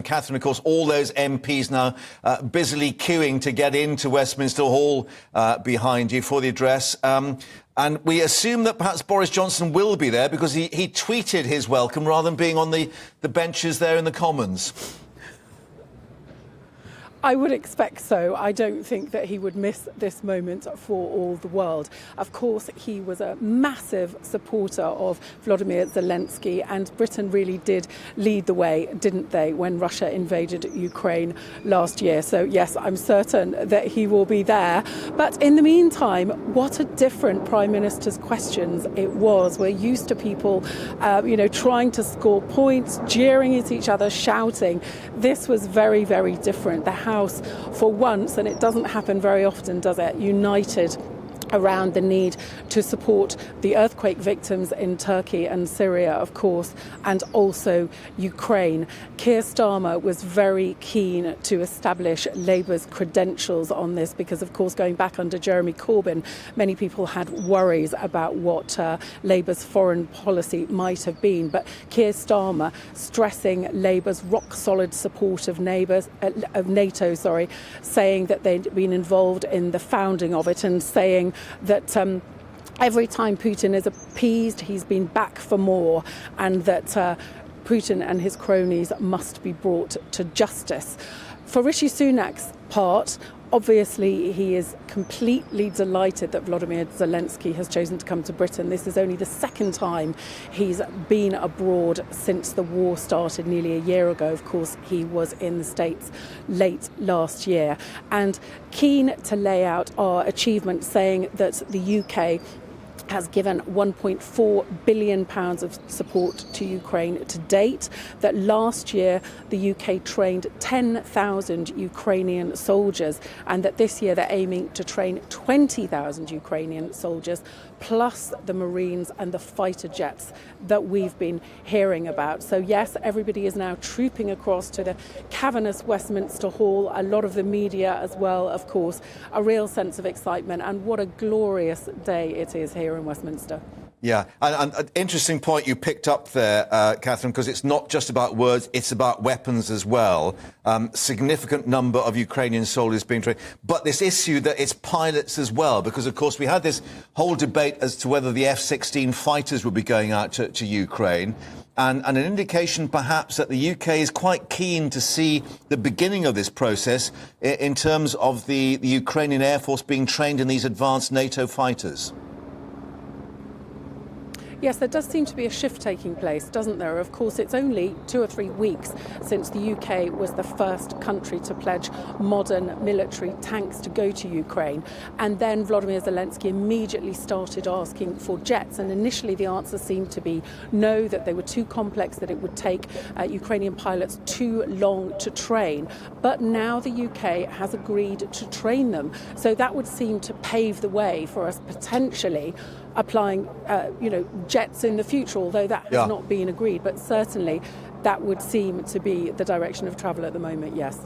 Katherine, of course, all those MPs now busily queuing to get into Westminster Hall behind you for the address. And we assume that perhaps Boris Johnson will be there because he tweeted his welcome rather than being on the benches there in the Commons. I would expect so. I don't think that he would miss this moment for all the world. Of course, he was a massive supporter of Volodymyr Zelensky, and Britain really did lead the way, didn't they, when Russia invaded Ukraine last year. So, yes, I'm certain that he will be there. But in the meantime, what a different Prime Minister's questions it was. We're used to people, trying to score points, jeering at each other, shouting. This was very, very different. The House, for once, and it doesn't happen very often, does it, united around the need to support the earthquake victims in Turkey and Syria, of course, and also Ukraine. Keir Starmer was very keen to establish Labour's credentials on this because, of course, going back under Jeremy Corbyn, many people had worries about what Labour's foreign policy might have been. But Keir Starmer stressing Labour's rock-solid support of NATO, saying that they'd been involved in the founding of it and saying that every time Putin is appeased, he's been back for more, and that Putin and his cronies must be brought to justice. For Rishi Sunak's part, obviously, he is completely delighted that Volodymyr Zelensky has chosen to come to Britain. This is only the second time he's been abroad since the war started nearly a year ago. Of course, he was in the States late last year. And keen to lay out our achievement, saying that the UK has given £1.4 billion of support to Ukraine to date, that last year the UK trained 10,000 Ukrainian soldiers, and that this year they're aiming to train 20,000 Ukrainian soldiers, plus the Marines and the fighter jets that we've been hearing about. So yes, everybody is now trooping across to the cavernous Westminster Hall, a lot of the media as well, of course, a real sense of excitement, and what a glorious day it is here in Westminster. Yeah, and an interesting point you picked up there, Katherine, because it's not just about words, it's about weapons as well. Significant number of Ukrainian soldiers being trained. But this issue that it's pilots as well, because, of course, we had this whole debate as to whether the F-16 fighters would be going out to Ukraine. And an indication, perhaps, that the UK is quite keen to see the beginning of this process in terms of the Ukrainian Air Force being trained in these advanced NATO fighters. Yes, there does seem to be a shift taking place, doesn't there? Of course, it's only 2 or 3 weeks since the UK was the first country to pledge modern military tanks to go to Ukraine. And then Volodymyr Zelensky immediately started asking for jets. And initially the answer seemed to be no, that they were too complex, that it would take Ukrainian pilots too long to train. But now the UK has agreed to train them. So that would seem to pave the way for us potentially applying, jets in the future, although that has not been agreed. But certainly that would seem to be the direction of travel at the moment, yes.